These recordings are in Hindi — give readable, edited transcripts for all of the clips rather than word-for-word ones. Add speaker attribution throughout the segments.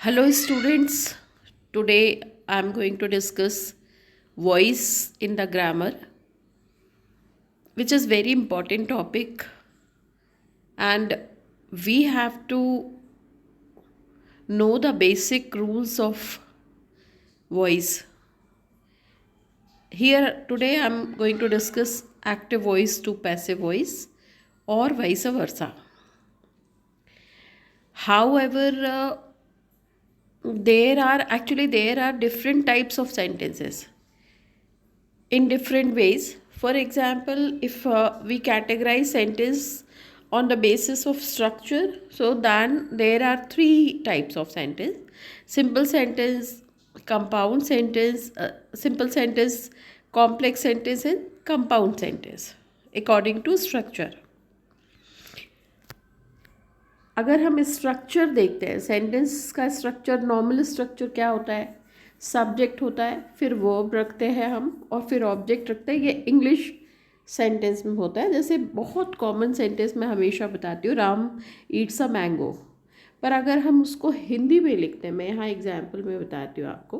Speaker 1: Hello, students. Today I am going to discuss voice in the grammar, which is very important topic, and we have to know the basic rules of voice. Here today I am going to discuss active voice to passive voice or vice versa. However, there are different types of sentences in different ways. For example, if we categorize sentence on the basis of structure, so then there are three types of sentence: simple sentence, compound sentence, simple sentence, complex sentence, and compound sentence according to structure. अगर हम स्ट्रक्चर देखते हैं, सेंटेंस का स्ट्रक्चर, नॉर्मल स्ट्रक्चर क्या होता है? सब्जेक्ट होता है, फिर वर्ब रखते हैं हम, और फिर ऑब्जेक्ट रखते हैं. ये इंग्लिश सेंटेंस में होता है. जैसे बहुत कॉमन सेंटेंस मैं हमेशा बताती हूँ, राम ईट्स अ मैंगो. पर अगर हम उसको हिंदी में लिखते हैं, मैं यहाँ एग्जाम्पल में बताती हूँ आपको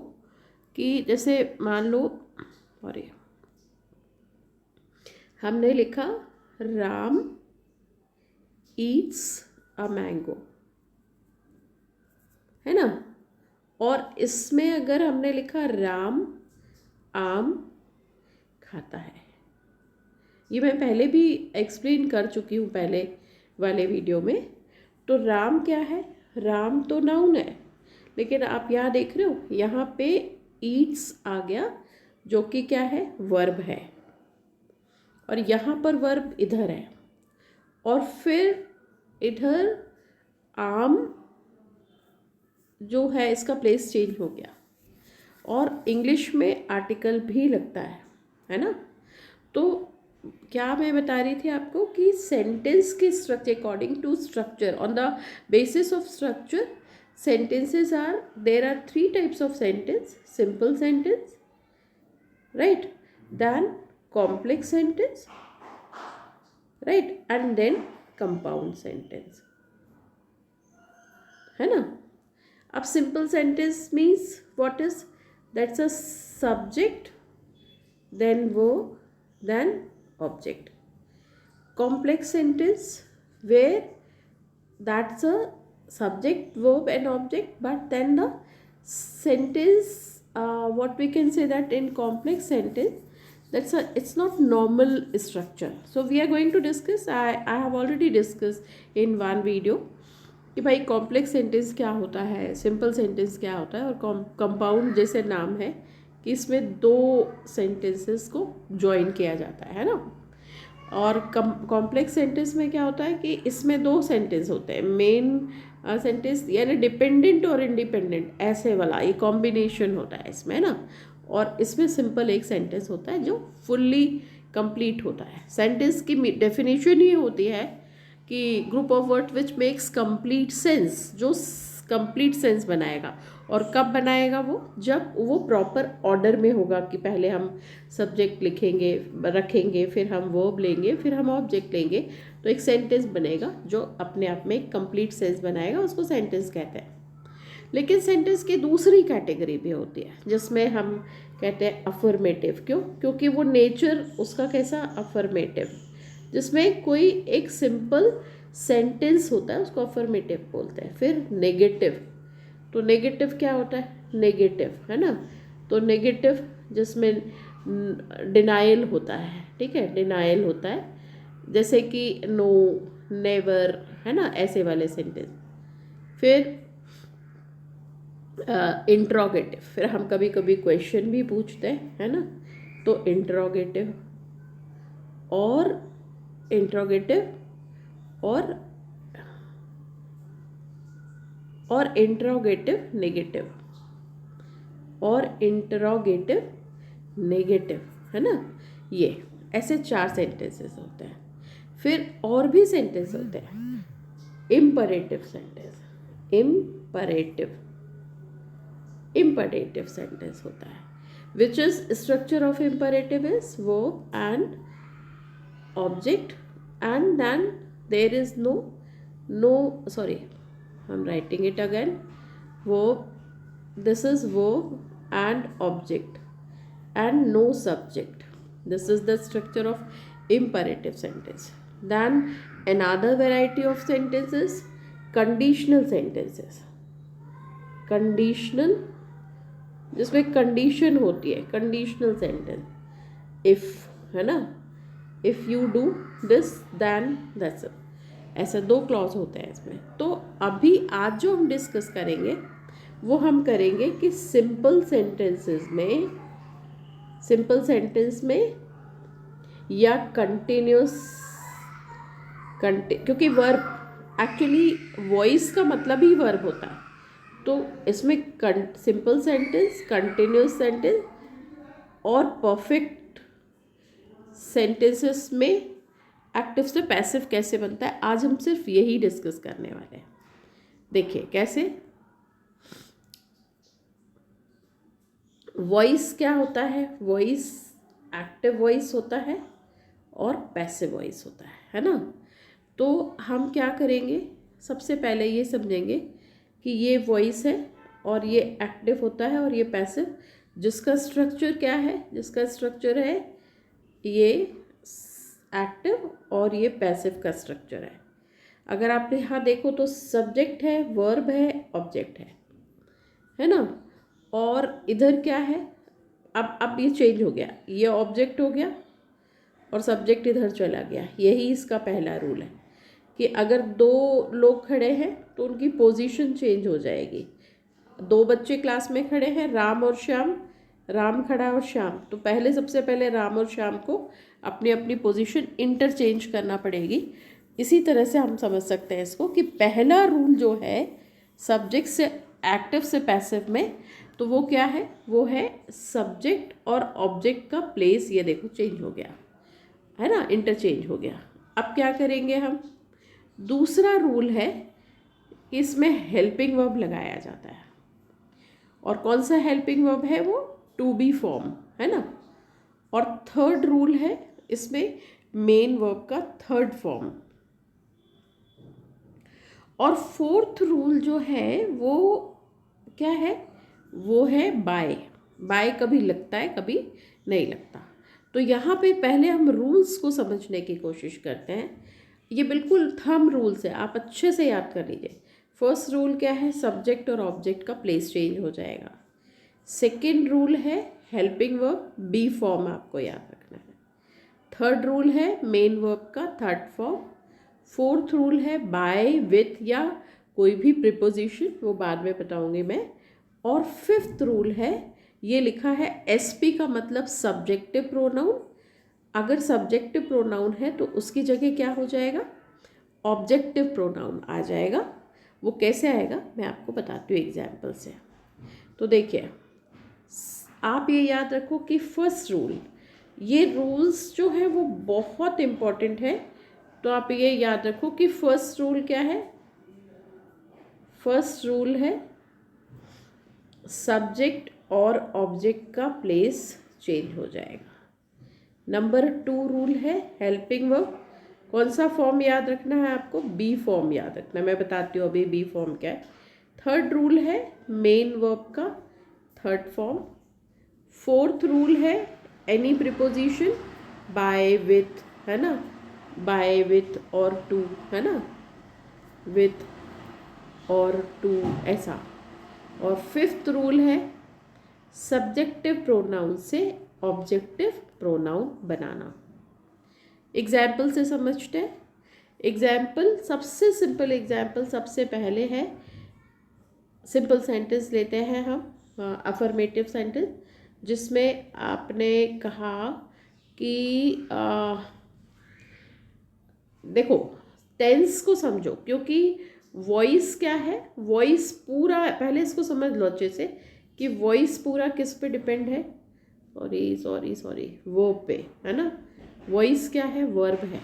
Speaker 1: कि जैसे मान लो, अरे हमने लिखा राम ईट्स अ मैंगो, है ना. और इसमें अगर हमने लिखा राम आम खाता है, ये मैं पहले भी एक्सप्लेन कर चुकी हूँ पहले वाले वीडियो में. तो राम क्या है? राम तो नाउन है, लेकिन आप यहाँ देख रहे हो, यहाँ पे ईट्स आ गया, जो कि क्या है? वर्ब है. और यहाँ पर वर्ब इधर है, और फिर इधर आम जो है इसका प्लेस चेंज हो गया, और इंग्लिश में आर्टिकल भी लगता है ना. तो क्या मैं बता रही थी आपको कि सेंटेंस के structure, according to structure, on the basis of structure, sentences are, there are three types of sentence: simple sentence, right, then complex sentence, right, and then compound sentence, है ना. अब simple sentence means what is? That's a subject, then verb, then object. Complex sentence where that's a subject, verb and object, but then the sentence, what we can say that in complex sentence, it's not normal structure. So we are going to discuss, I have already discussed in one video कि भाई कॉम्प्लेक्स सेंटेंस क्या होता है, सिंपल सेंटेंस क्या होता है, और कंपाउंड जैसे नाम है कि इसमें दो सेंटेंसेस को ज्वाइन किया जाता है ना. और कॉम्प्लेक्स सेंटेंस में क्या होता है कि इसमें दो सेंटेंस होते हैं, मेन सेंटेंस यानी डिपेंडेंट और इंडिपेंडेंट, ऐसे वाला ये कॉम्बिनेशन होता है इसमें ना. और इसमें सिंपल एक सेंटेंस होता है जो फुल्ली कंप्लीट होता है. सेंटेंस की डेफिनेशन ही होती है कि group of word which makes complete sense, जो कंप्लीट सेंस बनाएगा. और कब बनाएगा वो? जब वो प्रॉपर ऑर्डर में होगा कि पहले हम सब्जेक्ट लिखेंगे, रखेंगे, फिर हम वर्ब लेंगे, फिर हम ऑब्जेक्ट लेंगे, तो एक सेंटेंस बनेगा जो अपने आप में एक कंप्लीट सेंस बनाएगा, उसको सेंटेंस कहते हैं. लेकिन सेंटेंस की दूसरी कैटेगरी भी होती है जिसमें हम कहते हैं अफर्मेटिव. क्यों? क्योंकि वो नेचर उसका कैसा? अफर्मेटिव, जिसमें कोई एक सिंपल सेंटेंस होता है, उसको अफर्मेटिव बोलते हैं. फिर नेगेटिव, तो नेगेटिव क्या होता है? नेगेटिव, है ना. तो नेगेटिव जिसमें डिनाइल होता है, ठीक है, डिनाइल होता है, जैसे कि नो, नेवर, है ना, ऐसे वाले सेंटेंस. फिर इंट्रोगेटिव, फिर हम कभी कभी क्वेश्चन भी पूछते हैं, है ना, तो इंट्रोगेटिव और इंट्रोगेटिव और इंट्रोगेटिव नेगेटिव, और इंट्रोगेटिव नेगेटिव, है ना. ये ऐसे चार सेंटेंसेस होते हैं. फिर और भी सेंटेंस होते हैं. इम्परेटिव सेंटेंस, इम्परेटिव सेंटेंस होता है. Which is structure of imperative is verb and object, and then there is no, sorry, I'm writing it again. verb, this is verb and object and no subject. This is the structure of imperative sentence. Then another variety of sentences, conditional sentences. Conditional, जिसमें कंडीशन होती है, कंडीशनल सेंटेंस. इफ, है ना, if you do this then that's it. ऐसे दो क्लॉज होते हैं इसमें. तो अभी आज जो हम डिस्कस करेंगे वो हम करेंगे कि सिंपल सेंटेंसेस में, सिंपल सेंटेंस में या कंटिन्यूस, क्योंकि वर्ब एक्चुअली वॉइस का मतलब ही वर्ब होता है. तो इसमें सिंपल सेंटेंस, कंटिन्यूस सेंटेंस और परफेक्ट सेंटेंसेस में एक्टिव से पैसिव कैसे बनता है, आज हम सिर्फ यही डिस्कस करने वाले हैं. देखिए कैसे. वॉइस क्या होता है, वॉइस एक्टिव वॉइस होता है और पैसिव वॉइस होता है ना. तो हम क्या करेंगे, सबसे पहले ये समझेंगे कि ये वॉइस है और ये एक्टिव होता है और ये पैसिव, जिसका स्ट्रक्चर क्या है, जिसका स्ट्रक्चर है ये एक्टिव और ये पैसिव का स्ट्रक्चर है. अगर आप यहाँ देखो तो सब्जेक्ट है, वर्ब है, ऑब्जेक्ट है ना. और इधर क्या है, अब ये चेंज हो गया, ये ऑब्जेक्ट हो गया और सब्जेक्ट इधर चला गया. यही इसका पहला रूल है कि अगर दो लोग खड़े हैं तो उनकी पोजीशन चेंज हो जाएगी. दो बच्चे क्लास में खड़े हैं, राम और श्याम, राम खड़ा और श्याम, तो पहले सबसे पहले राम और श्याम को अपनी अपनी पोजीशन इंटरचेंज करना पड़ेगी. इसी तरह से हम समझ सकते हैं इसको कि पहला रूल जो है सब्जेक्ट से एक्टिव से पैसिव में, तो वो क्या है, वो है सब्जेक्ट और ऑब्जेक्ट का प्लेस. ये देखो चेंज हो गया है ना, इंटरचेंज हो गया. अब क्या करेंगे हम, दूसरा रूल है कि इसमें हेल्पिंग वर्ब लगाया जाता है. और कौन सा हेल्पिंग वर्ब है, वो टू बी फॉर्म है ना. और थर्ड रूल है इसमें मेन वर्ब का थर्ड फॉर्म. और फोर्थ रूल जो है वो क्या है, वो है बाय. बाय कभी लगता है कभी नहीं लगता. तो यहाँ पे पहले हम रूल्स को समझने की कोशिश करते हैं. ये बिल्कुल थंब रूल्स है, आप अच्छे से याद कर लीजिए. फर्स्ट रूल क्या है, सब्जेक्ट और ऑब्जेक्ट का प्लेस चेंज हो जाएगा. सेकेंड रूल है हेल्पिंग वर्ब बी फॉर्म, आपको याद रखना है. थर्ड रूल है मेन वर्ब का थर्ड फॉर्म. फोर्थ रूल है बाय, विथ या कोई भी प्रिपोजिशन, वो बाद में बताऊंगी मैं. और फिफ्थ रूल है, ये लिखा है एसपी का मतलब सब्जेक्टिव प्रोनाउन. अगर सब्जेक्टिव प्रोनाउन है तो उसकी जगह क्या हो जाएगा, ऑब्जेक्टिव प्रोनाउन आ जाएगा. वो कैसे आएगा मैं आपको बताती हूँ एग्जाम्पल से. तो देखिए आप ये याद रखो कि फर्स्ट रूल, ये रूल्स जो है वो बहुत इम्पॉर्टेंट है. तो आप ये याद रखो कि फर्स्ट रूल क्या है, फर्स्ट रूल है सब्जेक्ट और ऑब्जेक्ट का प्लेस चेंज हो जाएगा. नंबर 2 रूल है हेल्पिंग वर्ब. कौन सा फॉर्म याद रखना है आपको, बी फॉर्म याद रखना है. मैं बताती हूँ अभी बी फॉर्म क्या है. थर्ड रूल है मेन वर्ब का थर्ड फॉर्म. फोर्थ रूल है एनी प्रिपोजिशन बाय, विथ, है ना, बाय, विथ और टू, है ना, विथ और टू ऐसा. और फिफ्थ रूल है सब्जेक्टिव प्रोनाउन से ऑब्जेक्टिव प्रोनाउन बनाना. एग्जाम्पल से समझते हैं. एग्जाम्पल, सबसे सिंपल एग्जाम्पल सबसे पहले है, सिंपल सेंटेंस लेते हैं हम, अफर्मेटिव सेंटेंस, जिसमें आपने कहा कि देखो टेंस को समझो, क्योंकि वॉइस क्या है, वॉइस पूरा, पहले इसको समझ लो अच्छे से कि वॉइस पूरा किस पे डिपेंड है, सॉरी वर्ब पे, है ना. वॉइस क्या है, वर्ब है.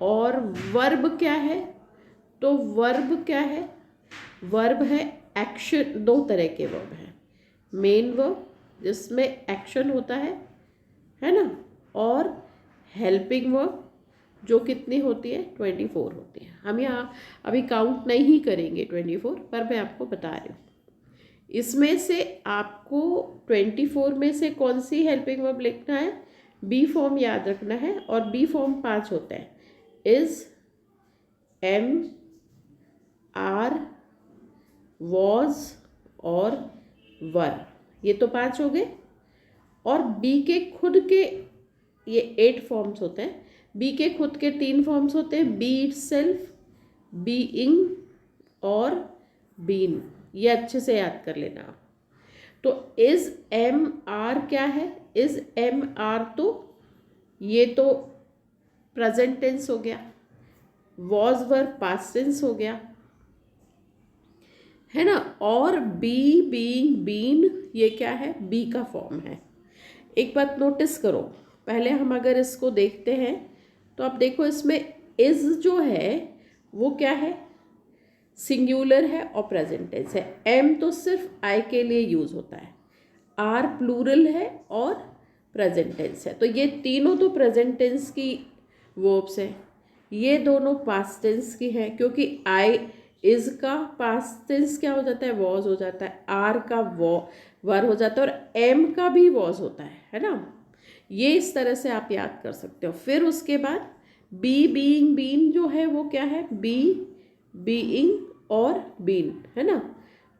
Speaker 1: और वर्ब क्या है, तो वर्ब क्या है, वर्ब है एक्शन. दो तरह के वर्ब हैं, मेन वर्ब जिसमें एक्शन होता है ना, और हेल्पिंग वर्ब जो कितनी होती है, 24 होती है. हम यहाँ अभी काउंट नहीं करेंगे 24, पर मैं आपको बता रही हूँ. इसमें से आपको 24 में से कौन सी हेल्पिंग वर्ब लिखना है, बी फॉर्म याद रखना है, और बी फॉर्म 5 होता है, इज, एम, आर, वॉज और वर, ये तो 5 हो गए। और बी के खुद के ये 8 फॉर्म्स होते हैं। बी के खुद के 3 फॉर्म्स होते हैं, बी इटसेल्फ, बीइंग और बीन। ये अच्छे से याद कर लेना आप। तो इज एम आर क्या है, इज एम आर तो ये तो प्रेजेंट टेंस हो गया, वॉज वर पास्ट टेंस हो गया, है ना। और बी बीइंग बीन ये क्या है, बी का फॉर्म है। एक बात नोटिस करो, पहले हम अगर इसको देखते हैं तो आप देखो इसमें इज जो है वो क्या है, सिंगुलर है और प्रेजेंट टेंस है। एम तो सिर्फ आई के लिए यूज होता है, आर प्लूरल है और प्रेजेंट टेंस है। तो ये तीनों तो प्रेजेंट टेंस की वर्ब्स हैं, ये दोनों पास्ट टेंस की हैं, क्योंकि आई इज का पास्ट टेंस क्या हो जाता है, वॉज हो जाता है, आर का वर हो जाता है, और एम का भी वॉज होता है ना। ये इस तरह से आप याद कर सकते हो। फिर उसके बाद बी बीइंग बीन जो है वो क्या है, बी बीइंग और बीन, है ना।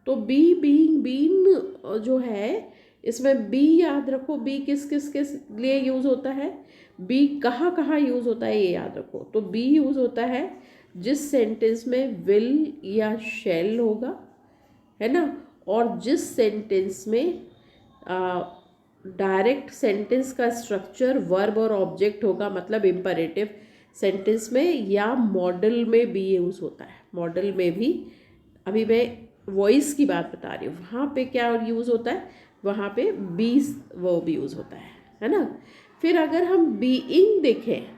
Speaker 1: तो बी बीइंग बीन जो है इसमें बी याद रखो, बी किस किस के लिए यूज़ होता है, बी कहाँ कहाँ यूज़ होता है ये याद रखो। तो बी यूज़ होता है जिस सेंटेंस में विल या शैल होगा, है ना, और जिस सेंटेंस में डायरेक्ट सेंटेंस का स्ट्रक्चर वर्ब और ऑब्जेक्ट होगा, मतलब इम्परेटिव सेंटेंस में या मॉडल में भी यूज़ होता है। मॉडल में भी, अभी मैं वॉइस की बात बता रही हूँ, वहाँ पे क्या यूज़ होता है, वहाँ पे बी वर्ब यूज़ होता है ना। फिर अगर हम बीइंग देखें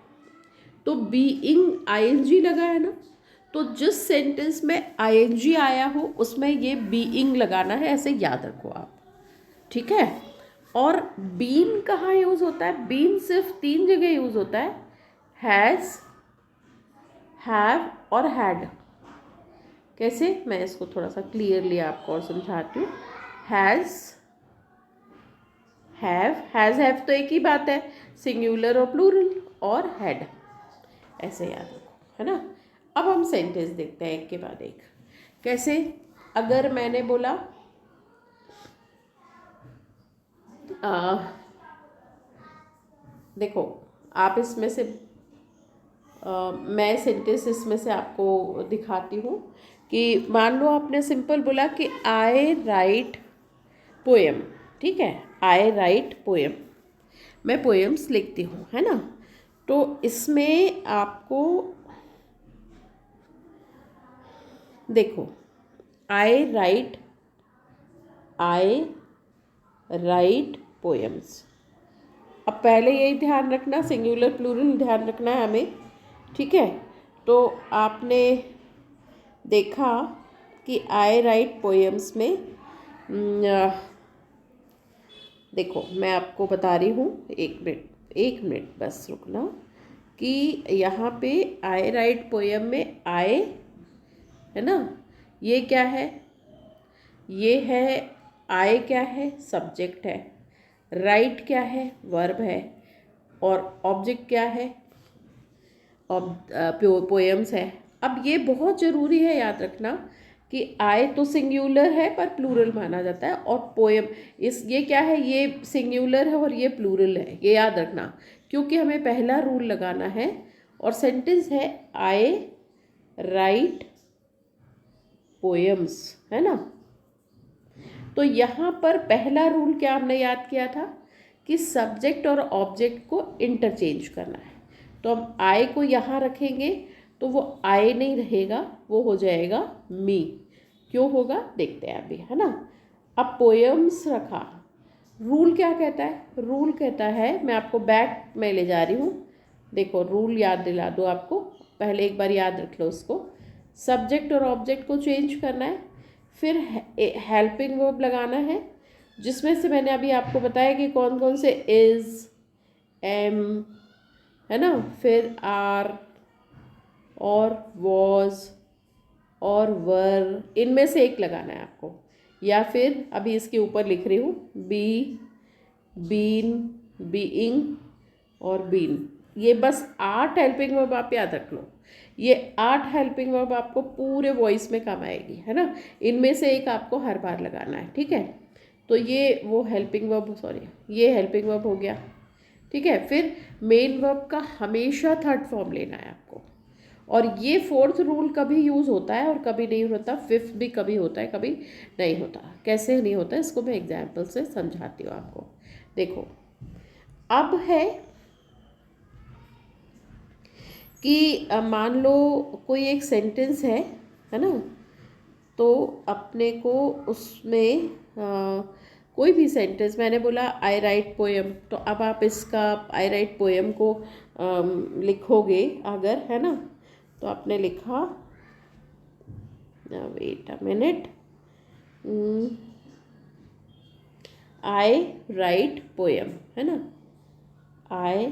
Speaker 1: तो बीइंग आईएनजी लगा है ना, तो जिस सेंटेंस में आईएनजी आया हो उसमें ये बीइंग लगाना है, ऐसे याद रखो आप, ठीक है। और बीन कहाँ यूज़ होता है, बीन सिर्फ 3 जगह यूज़ होता है, हैज़, हैव और हैड। कैसे, मैं इसको थोड़ा सा क्लियरली आपको और समझाती हूँ। हैज़, हैव तो एक ही बात है, सिंगुलर और प्लूरल, और हैड, ऐसे याद रखो, है ना। अब हम सेंटेंस देखते हैं एक के बाद एक। कैसे, अगर मैंने बोला देखो, आप इसमें से मैं सेंटेंस इसमें से आपको दिखाती हूँ कि मान लो आपने सिंपल बोला कि आई राइट पोएम, ठीक है, आई राइट पोएम, मैं पोएम्स लिखती हूँ, है ना। तो इसमें आपको देखो, आई राइट पोएम्स। अब पहले यही ध्यान रखना, सिंगुलर प्लूरल ध्यान रखना है हमें, ठीक है। तो आपने देखा कि आई राइट पोएम्स में देखो मैं आपको बता रही हूँ, एक मिनट बस रुकना, कि यहाँ पे आई राइट पोएम में आई, है ना, ये क्या है, ये है आई क्या है, सब्जेक्ट है, राइट क्या है, वर्ब है, और ऑब्जेक्ट क्या है, पोएम्स है। अब ये बहुत ज़रूरी है याद रखना कि आई तो सिंगुलर है पर प्लूरल माना जाता है, और पोएम ये क्या है, ये सिंगुलर है और ये प्लूरल है, ये याद रखना, क्योंकि हमें पहला रूल लगाना है। और सेंटेंस है आई राइट पोएम्स, है ना। तो यहाँ पर पहला रूल क्या हमने याद किया था कि सब्जेक्ट और ऑब्जेक्ट को इंटरचेंज करना है। तो हम आई को यहाँ रखेंगे तो वो आई नहीं रहेगा, वो हो जाएगा मी। क्यों होगा देखते हैं अभी, है ना। अब पोएम्स रखा, रूल क्या कहता है, रूल कहता है, मैं आपको बैक में ले जा रही हूँ, देखो रूल याद दिला दो आपको, पहले एक बार याद रख लो उसको। सब्जेक्ट और ऑब्जेक्ट को चेंज करना है, फिर हेल्पिंग वर्ब लगाना है, जिसमें से मैंने अभी आपको बताया कि कौन कौन से, इज, एम, है ना, फिर आर और वॉज और वर, इनमें से एक लगाना है आपको। या फिर अभी इसके ऊपर लिख रही हूँ बी, बीन, बीइंग और बीन। ये बस 8 हेल्पिंग वर्ब आप याद रख लो। ये 8 हेल्पिंग वर्ब आपको पूरे वॉइस में काम आएगी, है ना। इनमें से एक आपको हर बार लगाना है, ठीक है। तो ये वो हेल्पिंग वर्ब, सॉरी ये हेल्पिंग वर्ब हो गया, ठीक है। फिर मेन वर्ब का हमेशा थर्ड फॉर्म लेना है आपको, और ये 4th रूल कभी यूज़ होता है और कभी नहीं होता। 5th भी कभी होता है, कभी नहीं होता। कैसे नहीं होता इसको मैं एग्जाम्पल से समझाती हूँ आपको। देखो, अब है कि मान लो कोई एक सेंटेंस है ना, तो अपने को उसमें कोई भी सेंटेंस, मैंने बोला आई राइट पोएम, तो अब आप इसका आई राइट पोएम को लिखोगे अगर, है ना। तो आपने लिखा, wait a minute, I write poem, है ना, आई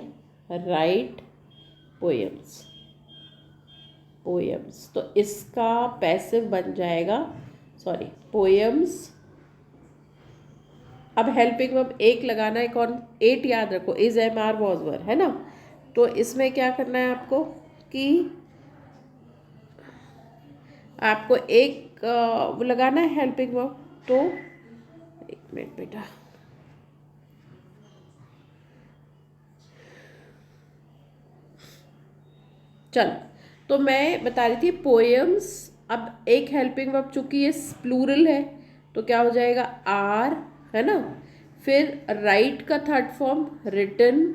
Speaker 1: राइट पोएम्स, पोएम्स। तो इसका पैसिव बन जाएगा, सॉरी पोएम्स। अब हेल्पिंग वर्ब एक लगाना है, कौन, 8 याद रखो, इज, एम, आर, वॉज, वर, है ना। तो इसमें क्या करना है आपको कि आपको एक लगाना है हेल्पिंग वर्ब। तो एक मिनट बेटा, चल, तो मैं बता रही थी पोएम्स। अब एक हेल्पिंग वर्ब, चूंकि ये प्लूरल है तो क्या हो जाएगा, आर, है ना। फिर राइट का थर्ड फॉर्म रिटन,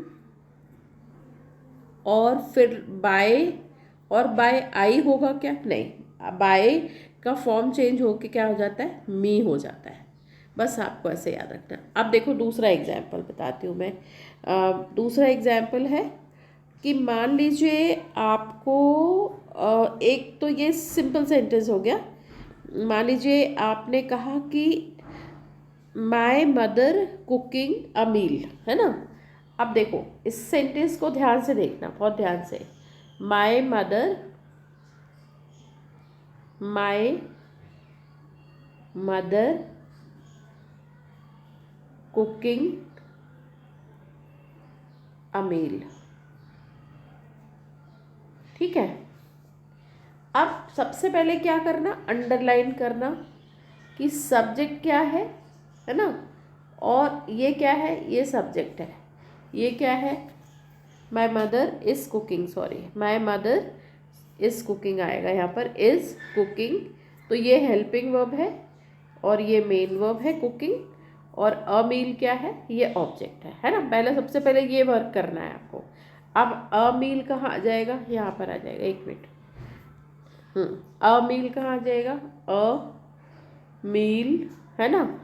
Speaker 1: और फिर बाय, और बाय आई होगा क्या, नहीं, बाय का फॉर्म चेंज होके क्या हो जाता है, मी हो जाता है। बस आपको ऐसे याद रखना। अब देखो दूसरा एग्जाम्पल बताती हूँ मैं। दूसरा एग्जाम्पल है कि मान लीजिए आपको एक तो ये सिंपल सेंटेंस हो गया। मान लीजिए आपने कहा कि माय मदर कुकिंग अ मील, है ना। अब देखो इस सेंटेंस को ध्यान से देखना, बहुत ध्यान से। My mother, my mother cooking a meal, ठीक है। अब सबसे पहले क्या करना, अंडरलाइन करना कि सब्जेक्ट क्या है ना, और ये क्या है, ये सब्जेक्ट है। ये क्या है, my mother is cooking, sorry my mother is cooking आएगा यहाँ पर, इज़ कुकिंग। तो ये हेल्पिंग वर्ब है और ये मेन वर्ब है कुकिंग, और अ मील क्या है, ये ऑब्जेक्ट है ना। पहले सबसे पहले ये वर्क करना है आपको। अब अ मील कहाँ आ जाएगा, यहाँ पर आ जाएगा, एक मिनट। अ मील कहाँ आ जाएगा, अ मील, है ना।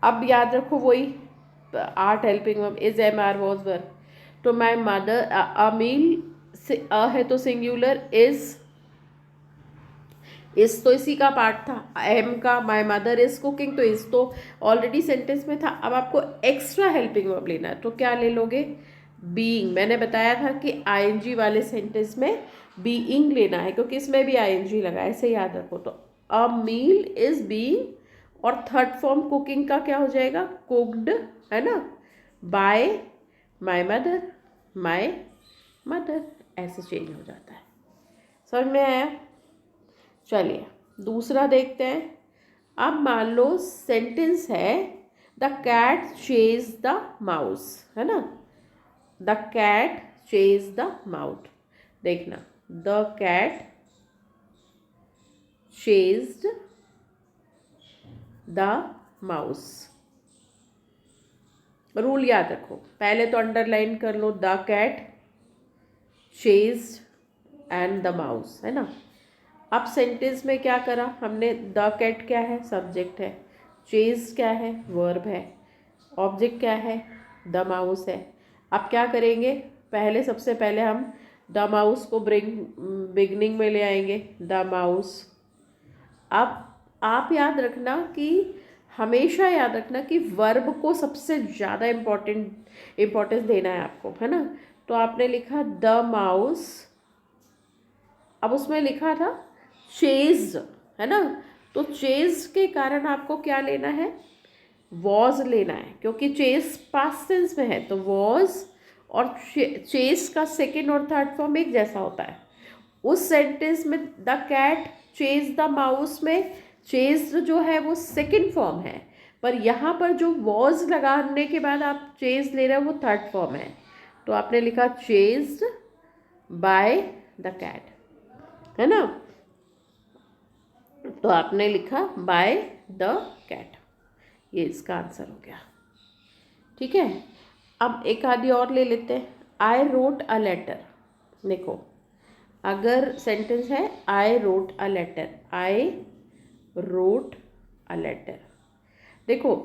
Speaker 1: अब याद रखो वही 8 helping verb, is, am, are, was, were. तो माय मदर, अ मील से अ है तो सिंगुलर, इस तो इसी का पार्ट था, एम का माय मदर इज कुकिंग, तो इस तो ऑलरेडी सेंटेंस में था। अब आपको एक्स्ट्रा हेल्पिंग वर्ब लेना है, तो क्या ले लोगे, बीइंग। मैंने बताया था कि आईएनजी वाले सेंटेंस में बीइंग लेना है, क्योंकि इसमें भी आईएनजी लगा है, ऐसे याद रखो। तो अ मील इज बीइंग, और थर्ड फॉर्म कुकिंग का क्या हो जाएगा, कुक्ड, है ना, बाय माय मदर, ऐसे चेंज हो जाता है। समझ में आया। चलिए दूसरा देखते हैं। अब मान लो सेंटेंस है the cat chase the mouse, है ना, the cat chase the mouth. देखना, the cat chased the mouse. Rule याद रखो, पहले तो अंडरलाइन कर लो, the cat chased and the mouse, है ना। अब सेंटेंस में क्या करा हमने, द कैट क्या है, सब्जेक्ट है, चेज क्या है, वर्ब है, ऑब्जेक्ट क्या है, द माउस है। अब क्या करेंगे, पहले सबसे पहले हम द माउस को बिगनिंग में ले आएंगे, द माउस। अब आप याद रखना कि हमेशा याद रखना कि वर्ब को सबसे ज़्यादा इम्पोर्टेंस देना है आपको, है ना। तो आपने लिखा द माउस, अब उसमें लिखा था चेज्ड, है ना, तो चेज के कारण आपको क्या लेना है, वॉज लेना है, क्योंकि चेज पास्ट टेंस में है तो वॉज और चेज का सेकेंड और थर्ड फॉर्म एक जैसा होता है। उस सेंटेंस में the cat chase the mouse में चेज जो है वो सेकेंड फॉर्म है, पर यहाँ पर जो वॉज लगाने के बाद आप चेज ले रहे हो वो थर्ड फॉर्म है। तो आपने लिखा चेज्ड बाय द कैट, है ना। तो आपने लिखा बाय द कैट, ये इसका आंसर हो गया। ठीक है, अब एक आधी और ले लेते हैं। I wrote a letter. देखो, अगर सेंटेंस है I wrote a letter, I wrote a letter. देखो,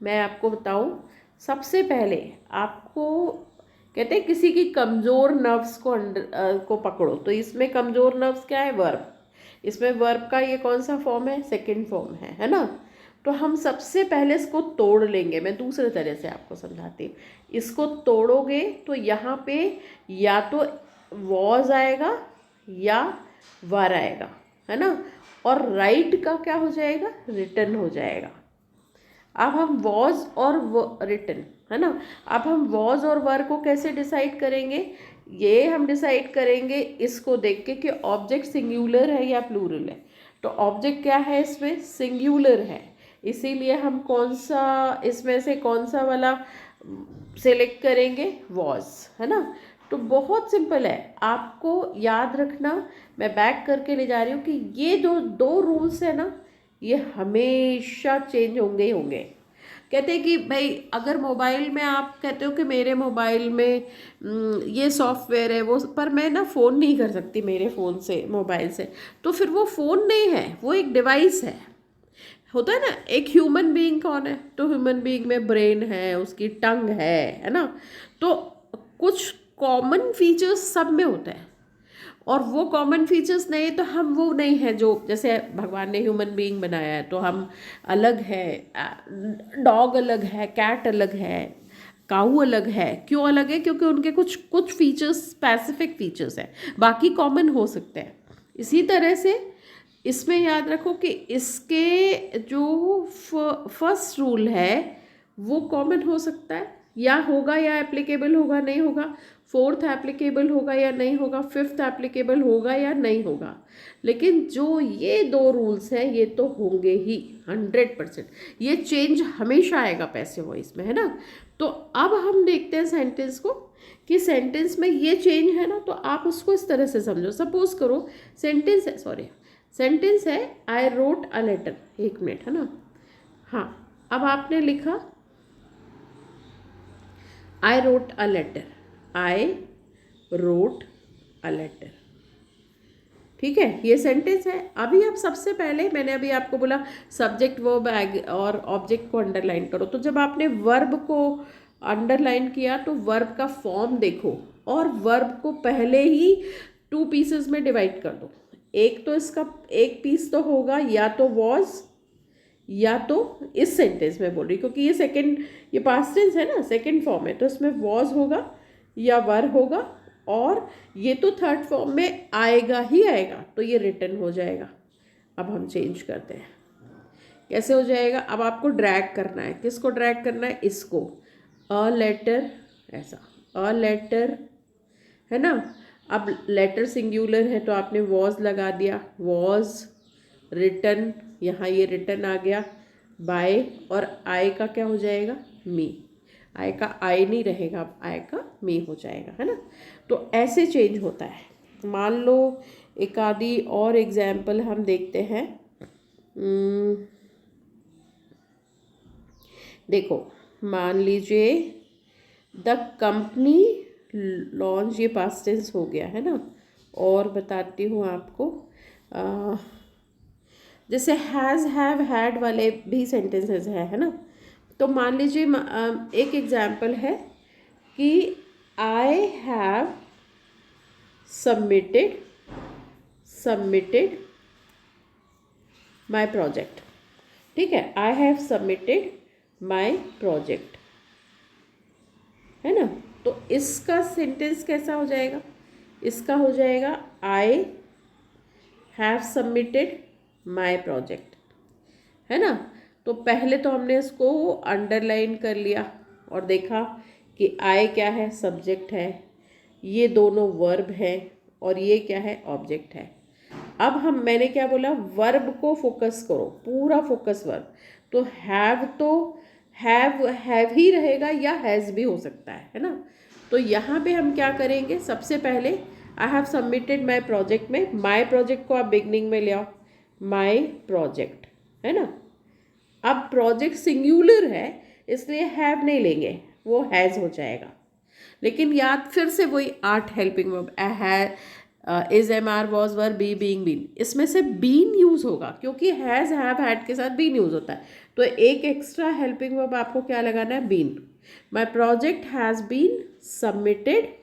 Speaker 1: मैं आपको बताऊं, सबसे पहले आपको कहते हैं किसी की कमज़ोर नर्व्स को पकड़ो, तो इसमें कमज़ोर नर्व्स क्या है, वर्ब। इसमें वर्ब का ये कौन सा फॉर्म है, सेकंड फॉर्म है ना। तो हम सबसे पहले इसको तोड़ लेंगे, मैं दूसरे तरह से आपको समझाती हूँ। इसको तोड़ोगे तो यहाँ पे या तो वॉज आएगा या वर आएगा, है ना, और राइट का क्या हो जाएगा, रिटर्न हो जाएगा। अब हम वॉज और रिटन, है ना, अब हम वॉज और वर को कैसे डिसाइड करेंगे, ये हम डिसाइड करेंगे इसको देख के कि ऑब्जेक्ट सिंगुलर है या प्लूरल है। तो ऑब्जेक्ट क्या है, इसमें सिंगुलर है, इसीलिए हम कौन सा इसमें से कौन सा वाला सेलेक्ट करेंगे, वॉज, है ना। तो बहुत सिंपल है, आपको याद रखना, मैं बैक करके ले जा रही हूँ कि ये जो दो रूल्स है ना, ये हमेशा चेंज होंगे ही होंगे। कहते हैं कि भाई अगर मोबाइल में आप कहते हो कि मेरे मोबाइल में ये सॉफ्टवेयर है वो, पर मैं ना फ़ोन नहीं कर सकती मेरे फ़ोन से, मोबाइल से, तो फिर वो फ़ोन नहीं है, वो एक डिवाइस है। होता है ना, एक ह्यूमन बीइंग कौन है, तो ह्यूमन बीइंग में ब्रेन है, उसकी टंग है ना। तो कुछ कॉमन फीचर्स सब में होता है, और वो कॉमन फीचर्स नहीं तो हम वो नहीं है जो, जैसे भगवान ने ह्यूमन बीइंग बनाया है तो हम अलग है, डॉग अलग है, कैट अलग है, काऊ अलग है। क्यों अलग है, क्योंकि उनके कुछ कुछ फीचर्स स्पेसिफिक फीचर्स हैं, बाकी कॉमन हो सकते हैं। इसी तरह से इसमें याद रखो कि इसके जो फर्स्ट रूल है वो कॉमन हो सकता है, या होगा या एप्लीकेबल होगा, नहीं होगा, फोर्थ एप्लीकेबल होगा या नहीं होगा, फिफ्थ एप्लीकेबल होगा या नहीं होगा, लेकिन जो ये दो रूल्स हैं ये तो होंगे ही 100%। ये चेंज हमेशा आएगा पैसिव वॉइस में, है ना। तो अब हम देखते हैं सेंटेंस को, कि सेंटेंस में ये चेंज है ना, तो आप उसको इस तरह से समझो। सपोज करो सेंटेंस है आई रोट अ लेटर, एक मिनट, है ना। हाँ, अब आपने लिखा I wrote a letter, I wrote a letter, ठीक है, ये सेंटेंस है। अभी आप सबसे पहले मैंने अभी आपको बोला सब्जेक्ट वर्ब और ऑब्जेक्ट को अंडरलाइन करो, तो जब आपने वर्ब को अंडरलाइन किया तो वर्ब का फॉर्म देखो, और वर्ब को पहले ही 2 पीसेस में डिवाइड कर दो। एक तो इसका एक पीस तो होगा या तो वॉज या तो, इस सेंटेंस में बोल रही क्योंकि ये सेकंड, ये पास्ट टेंस है ना, सेकंड फॉर्म है, तो इसमें वॉज होगा या वर होगा, और ये तो थर्ड फॉर्म में आएगा ही आएगा, तो ये रिटर्न हो जाएगा। अब हम चेंज करते हैं, कैसे हो जाएगा। अब आपको ड्रैग करना है, किसको ड्रैग करना है, इसको, अ लेटर, ऐसा अ लेटर, है ना। अब लेटर सिंगुलर है तो आपने वॉज लगा दिया, वॉज रिटर्न, यहाँ ये रिटर्न आ गया, बाय, और आई का क्या हो जाएगा, मी। आई का आई नहीं रहेगा, आई का मी हो जाएगा, है ना। तो ऐसे चेंज होता है। मान लो एक आधी और एग्जाम्पल हम देखते हैं। देखो, मान लीजिए द कंपनी लॉन्च, ये पास्ट टेंस हो गया, है ना। और बताती हूँ आपको, जैसे हैज़ हैव हैड वाले भी सेंटेंसेस है ना। तो मान लीजिए एक एग्जाम्पल है कि आई हैव सबमिटेड माई प्रोजेक्ट, ठीक है, आई हैव सबमिटेड माई प्रोजेक्ट, है ना। तो इसका सेंटेंस कैसा हो जाएगा, इसका हो जाएगा आई हैव सबमिटेड माई प्रोजेक्ट, है ना। तो पहले तो हमने इसको अंडरलाइन कर लिया और देखा कि आई क्या है, सब्जेक्ट है, ये दोनों वर्ब है और ये क्या है, ऑब्जेक्ट है। अब मैंने क्या बोला, वर्ब को फोकस करो, पूरा फोकस वर्ब। तो हैव ही रहेगा या हैज़ भी हो सकता है ना। तो यहाँ पे हम क्या करेंगे, सबसे पहले आई हैव सबमिटेड माई प्रोजेक्ट में माई प्रोजेक्ट को आप बिगनिंग में ले आओ, माई प्रोजेक्ट, है ना। अब प्रोजेक्ट सिंगुलर है इसलिए हैव नहीं लेंगे, वो हैज़ हो जाएगा। लेकिन याद फिर से वही 8 helping verb, is, am, are, was, were, be, being, been, इसमें से बीन यूज होगा क्योंकि हैज, हैव, हैड के साथ बीन यूज होता है। तो एक एक्स्ट्रा हेल्पिंग वर्ब आपको क्या लगाना है, been. My project has been submitted,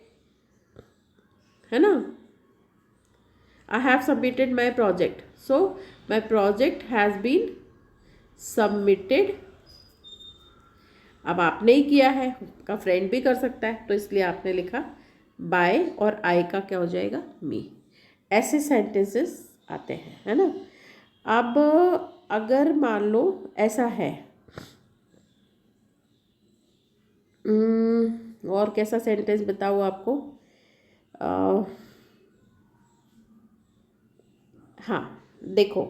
Speaker 1: है ना। I have submitted my project, so my project has been submitted. अब आपने ही किया है, का फ्रेंड भी कर सकता है, तो इसलिए आपने लिखा बाय और आई का क्या हो जाएगा, मी। ऐसे सेंटेंसेस आते हैं, है ना। अब अगर मान लो ऐसा है, और कैसा सेंटेंस बताऊँ आपको, हाँ देखो,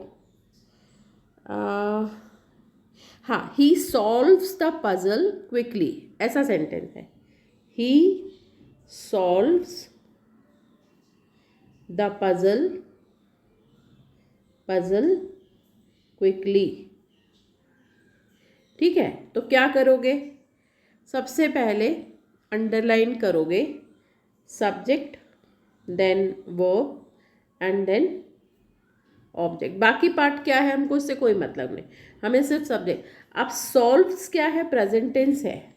Speaker 1: हाँ, he solves the puzzle quickly, ऐसा सेंटेंस है, he solves the puzzle quickly. ठीक है, तो क्या करोगे, सबसे पहले अंडरलाइन करोगे subject, then verb and then object. बाकी पार्ट क्या है हमको इससे कोई मतलब नहीं, हमें सिर्फ सब्जेक्ट। अब सॉल्व्स क्या है, प्रेजेंट टेंस है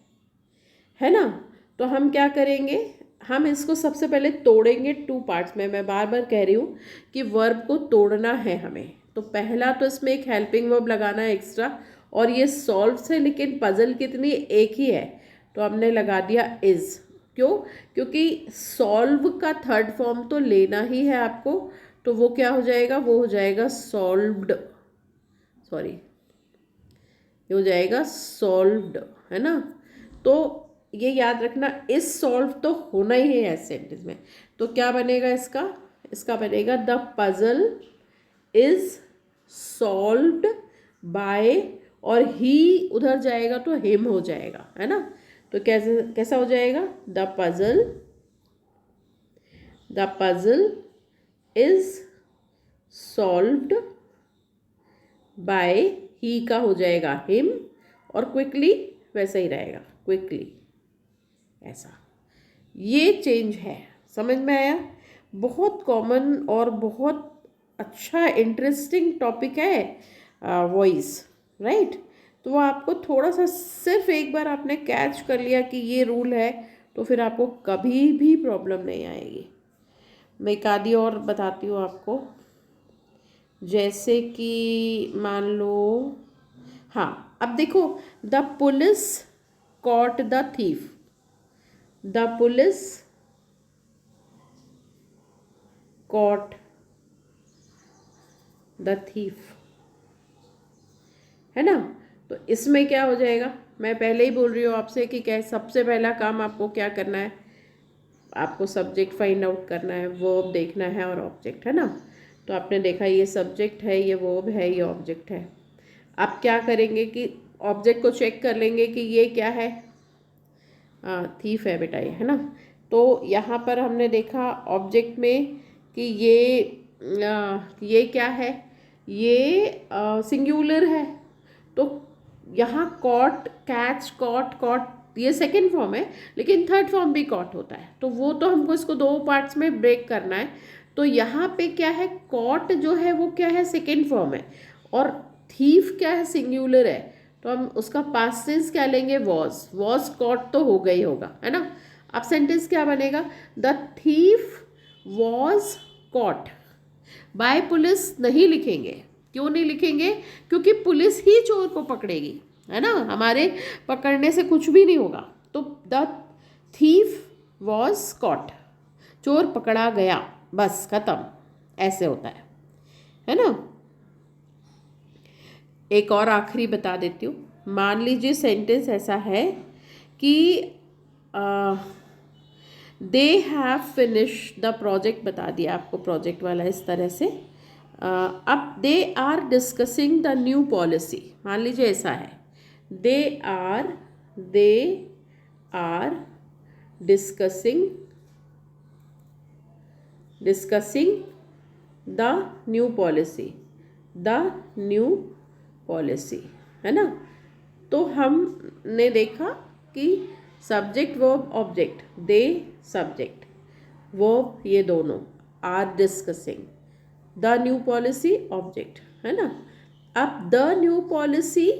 Speaker 1: ना। तो हम क्या करेंगे, हम इसको सबसे पहले तोड़ेंगे 2 पार्ट्स में। मैं बार बार कह रही हूँ कि वर्ब को तोड़ना है हमें। तो पहला तो इसमें एक हेल्पिंग वर्ब लगाना है एक्स्ट्रा, और ये सॉल्व्स है लेकिन पजल कितनी, एक ही है, तो हमने लगा दिया इज। क्यों, क्योंकि सॉल्व का थर्ड फॉर्म तो लेना ही है आपको, तो वो क्या हो जाएगा, वो हो जाएगा सॉल्व्ड, सॉरी, ये हो जाएगा सॉल्व्ड, है ना। तो ये याद रखना, इज सॉल्व तो होना ही है इस सेंटेंस में। तो क्या बनेगा इसका बनेगा the puzzle is solved by, और ही उधर जाएगा तो हिम हो जाएगा, है ना। तो कैसा हो जाएगा, the puzzle is solved by, he का हो जाएगा हिम, और क्विकली वैसा ही रहेगा, क्विकली, ऐसा। ये चेंज है, समझ में आया। बहुत कॉमन और बहुत अच्छा इंटरेस्टिंग टॉपिक है वॉइस, राइट। तो वो आपको थोड़ा सा, सिर्फ एक बार आपने कैच कर लिया कि ये रूल है, तो फिर आपको कभी भी प्रॉब्लम नहीं आएगी। मैं एक आधी और बताती हूँ आपको, जैसे कि मान लो, हाँ अब देखो, the police caught the thief, the police caught the thief, है ना। तो इसमें क्या हो जाएगा, मैं पहले ही बोल रही हूँ आपसे कि क्या सबसे पहला काम आपको क्या करना है, आपको सब्जेक्ट फाइंड आउट करना है, वर्ब देखना है और ऑब्जेक्ट, है ना। तो आपने देखा ये सब्जेक्ट है, ये वर्ब है, ये ऑब्जेक्ट है। आप क्या करेंगे कि ऑब्जेक्ट को चेक कर लेंगे कि ये क्या है, थीफ है बेटा ये, है ना। तो यहाँ पर हमने देखा ऑब्जेक्ट में कि ये क्या है, ये सिंगुलर है। तो यहाँ कॉट, कैच, कॉट ये सेकेंड फॉर्म है, लेकिन थर्ड फॉर्म भी कॉट होता है। तो वो तो हमको इसको 2 पार्ट्स में ब्रेक करना है। तो यहाँ पे क्या है, कॉट जो है वो क्या है, सेकेंड फॉर्म है, और थीफ क्या है, सिंगुलर है। तो हम उसका पास्ट टेंस क्या लेंगे, वॉज कॉट तो हो गई होगा, है ना। अब सेंटेंस क्या बनेगा, the thief was caught by police. नहीं लिखेंगे, क्यों नहीं लिखेंगे, क्योंकि पुलिस ही चोर को पकड़ेगी, है ना, हमारे पकड़ने से कुछ भी नहीं होगा। तो द थीफ वॉज कॉट, चोर पकड़ा गया, बस खत्म, ऐसे होता है ना। एक और आखिरी बता देती हूँ। मान लीजिए सेंटेंस ऐसा है कि they have finish the project, बता दिया आपको प्रोजेक्ट वाला इस तरह से। अब they are discussing the new policy, मान लीजिए ऐसा है, they are discussing the new policy, है ना। तो हमने देखा कि subject verb object, they subject verb ये दोनों, are discussing, the new policy object, है ना। अब द न्यू पॉलिसी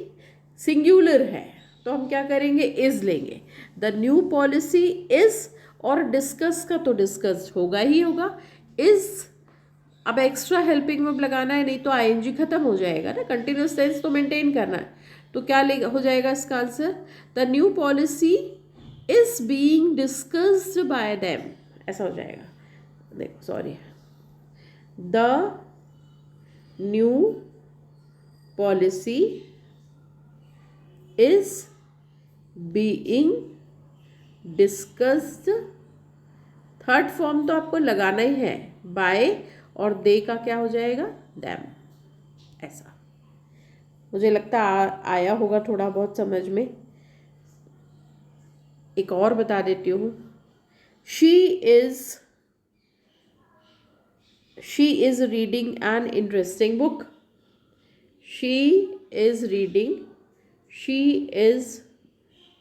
Speaker 1: सिंगुलर है तो हम क्या करेंगे, इज लेंगे। द न्यू पॉलिसी इज, और डिस्कस का तो डिस्कस होगा ही होगा, इज। अब एक्स्ट्रा हेल्पिंग वर्ब लगाना है, नहीं तो आईएनजी खत्म हो जाएगा ना, कंटिन्यूअस टेंस तो मेंटेन करना है। तो क्या हो जाएगा इसका answer, the new policy is being discussed bye them, ऐसा हो जाएगा। देखो sorry, the new policy is being discussed, third form तो आपको लगाना ही है, बाय, और दे का क्या हो जाएगा, दैम। ऐसा मुझे लगता आया होगा थोड़ा बहुत समझ में। एक और बता देती हूँ, she is reading an interesting book, she is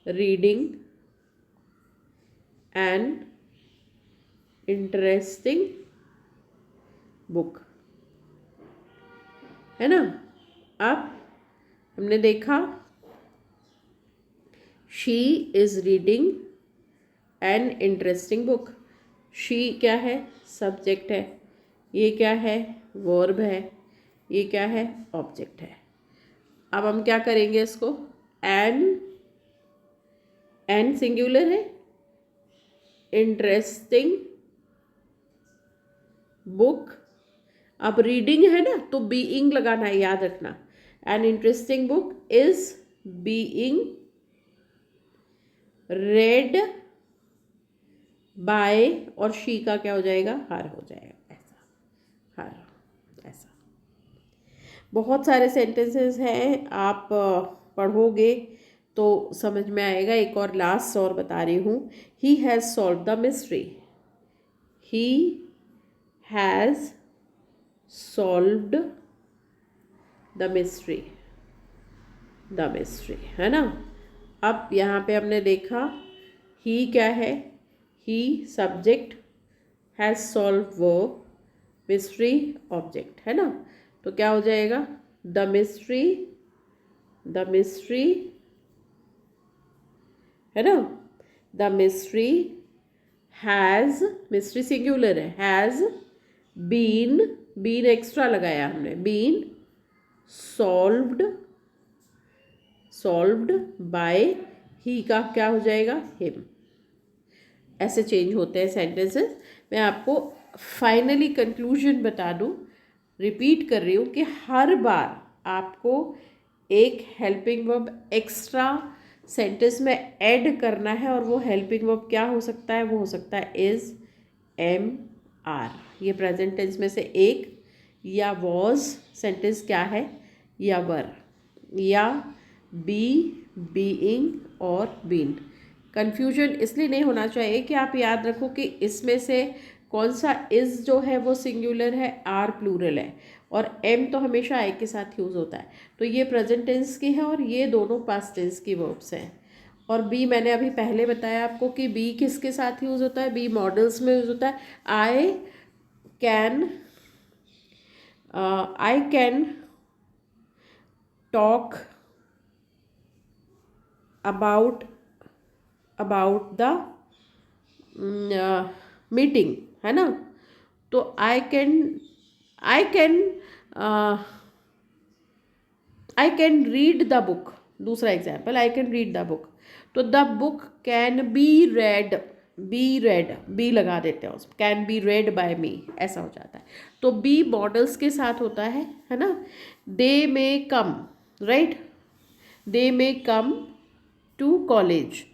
Speaker 1: reading an interesting book, है ना। अब हमने देखा she is reading an interesting book, she क्या है, सब्जेक्ट है, ये क्या है, वर्ब है, ये क्या है, ऑब्जेक्ट है। अब हम क्या करेंगे इसको, एन सिंगुलर है, इंटरेस्टिंग बुक, अब रीडिंग है ना तो बीइंग लगाना है, याद रखना। An interesting book is being read by, और शी का क्या हो जाएगा, हर हो जाएगा, ऐसा, हर, ऐसा। बहुत सारे सेंटेंसेस हैं, आप पढ़ोगे तो समझ में आएगा। एक और लास्ट और बता रही हूँ, he has solve the mystery, he has solved the mystery, है ना। अब यहाँ पे हमने देखा ही क्या है, he subject, has solve verb, mystery object, है ना। तो क्या हो जाएगा, द मिस्ट्री, है ना, the mystery has, mystery singular है, हैज़ बीन एक्स्ट्रा लगाया हमने, बीन सॉल्व्ड बाय, ही का क्या हो जाएगा, हिम। ऐसे चेंज होते हैं सेंटेंसेस। मैं आपको फाइनली कंक्लूजन बता दूं, रिपीट कर रही हूँ कि हर बार आपको एक हेल्पिंग वर्ब एक्स्ट्रा सेंटेंस में ऐड करना है, और वो हेल्पिंग वर्ब क्या हो सकता है, वो हो सकता है इज, एम, आर, ये प्रेजेंट टेंस में से एक, या वॉज सेंटेंस क्या है, या वर, या बी, बीइंग, और बीन। कन्फ्यूजन इसलिए नहीं होना चाहिए कि आप याद रखो कि इसमें से कौन सा इज जो है वो सिंगुलर है, आर प्लूरल है, और एम तो हमेशा आई के साथ यूज़ होता है। तो ये प्रेजेंट टेंस की है और ये दोनों पास्ट टेंस की वर्ब्स हैं। और बी मैंने अभी पहले बताया आपको कि बी किसके साथ यूज़ होता है, बी मॉडल्स में यूज़ होता है। I can talk about the meeting, है ना। तो I can read the book, दूसरा example, I can read the book. तो the book can be read, be लगा देते हैं उस, can be read by me, ऐसा हो जाता है। तो बी मॉडल्स के साथ होता है ना। दे मे कम, right? They may come to college,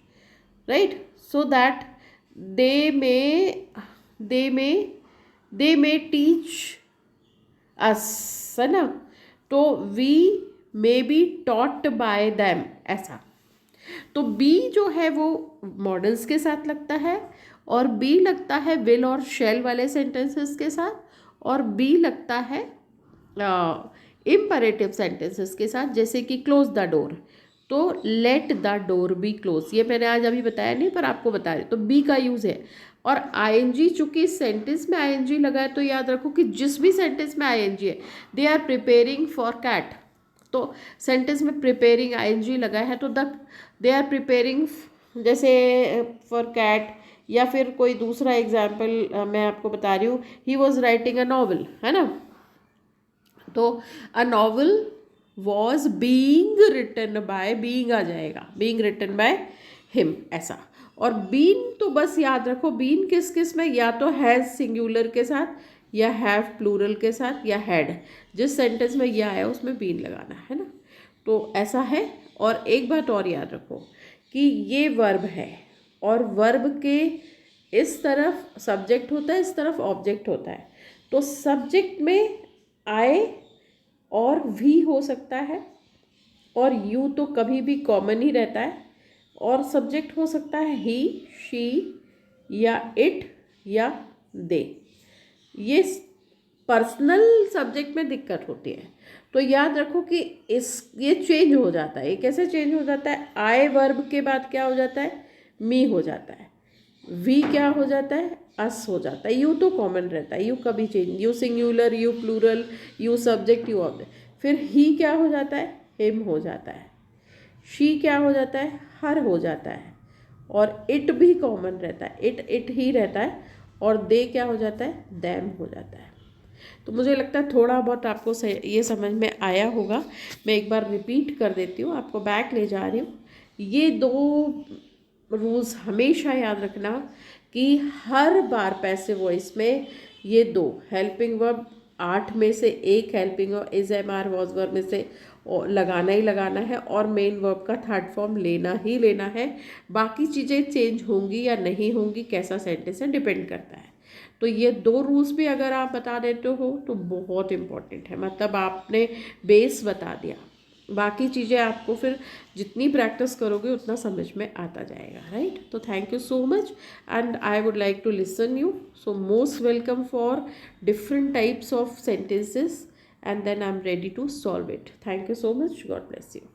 Speaker 1: right? So that they may they may they may teach us, है ना? तो we may be taught by them, ऐसा। तो बी जो है वो मॉडल्स के साथ लगता है, और बी लगता है विल और शेल वाले सेंटेंसेस के साथ, और बी लगता है इम्परेटिव सेंटेंसेस के साथ, जैसे कि क्लोज द डोर, तो let the door be close. ये मैंने आज अभी बताया नहीं, पर आपको बता रही, तो बी का यूज़ है। और आईएनजी, चूंकि सेंटेंस में आईएनजी लगा है, तो याद रखो कि जिस भी सेंटेंस में आईएनजी है, they are preparing for CAT, तो सेंटेंस में प्रिपेयरिंग आईएनजी लगा है, तो दे आर प्रिपेयरिंग, जैसे फॉर कैट, या फिर कोई दूसरा एग्जाम्पल मैं आपको बता रही हूँ, he was writing a novel, है ना? तो a novel was being written by, being आ जाएगा, बीइंग रिटन बाय हिम, ऐसा। और बीन तो बस याद रखो, बीन किस किस में, या तो हैज़ सिंगुलर के साथ, या हैव प्लूरल के साथ, या हैड, जिस सेंटेंस में यह आया उसमें बीन लगाना है ना। तो ऐसा है। और एक बात और याद रखो कि ये वर्ब है, और वर्ब के इस तरफ सब्जेक्ट होता है, इस तरफ ऑब्जेक्ट होता है। तो सब्जेक्ट में आई और वी हो सकता है, और यू तो कभी भी कॉमन ही रहता है, और सब्जेक्ट हो सकता है ही, शी, या इट, या दे। ये पर्सनल सब्जेक्ट में दिक्कत होती है। तो याद रखो कि ये चेंज हो जाता है। ये कैसे चेंज हो जाता है? आई वर्ब के बाद क्या हो जाता है? मी हो जाता है। वी क्या हो जाता है? अस हो जाता है। यू तो कॉमन रहता है, यू कभी change, you singular, you plural, you subject, you object. फिर ही क्या हो जाता है? हिम हो जाता है। शी क्या हो जाता है? हर हो जाता है। और इट भी कॉमन रहता है, इट ही रहता है। और दे क्या हो जाता है? दैम हो जाता है। तो मुझे लगता है थोड़ा बहुत आपको ये समझ में आया होगा। मैं एक बार रिपीट कर देती हूँ, आपको बैक ले जा रही हूँ। ये दो रूल्स हमेशा याद रखना कि हर बार पैसिव वॉइस में ये दो हेल्पिंग वर्ब, 8 में से एक helping verb is, am, are, was verb में से लगाना ही लगाना है, और मेन वर्ब का थर्ड फॉर्म लेना ही लेना है। बाकी चीज़ें चेंज होंगी या नहीं होंगी, कैसा सेंटेंस है, डिपेंड करता है। तो ये दो रूल्स भी अगर आप बता देते हो तो बहुत इम्पॉर्टेंट है, मतलब आपने बेस बता दिया। बाकी चीज़ें आपको फिर जितनी प्रैक्टिस करोगे उतना समझ में आता जाएगा, राइट? तो thank you so much, and I would like to listen you. So most welcome for different types of sentences, and then I'm ready to solve it. Thank you so much. God bless you.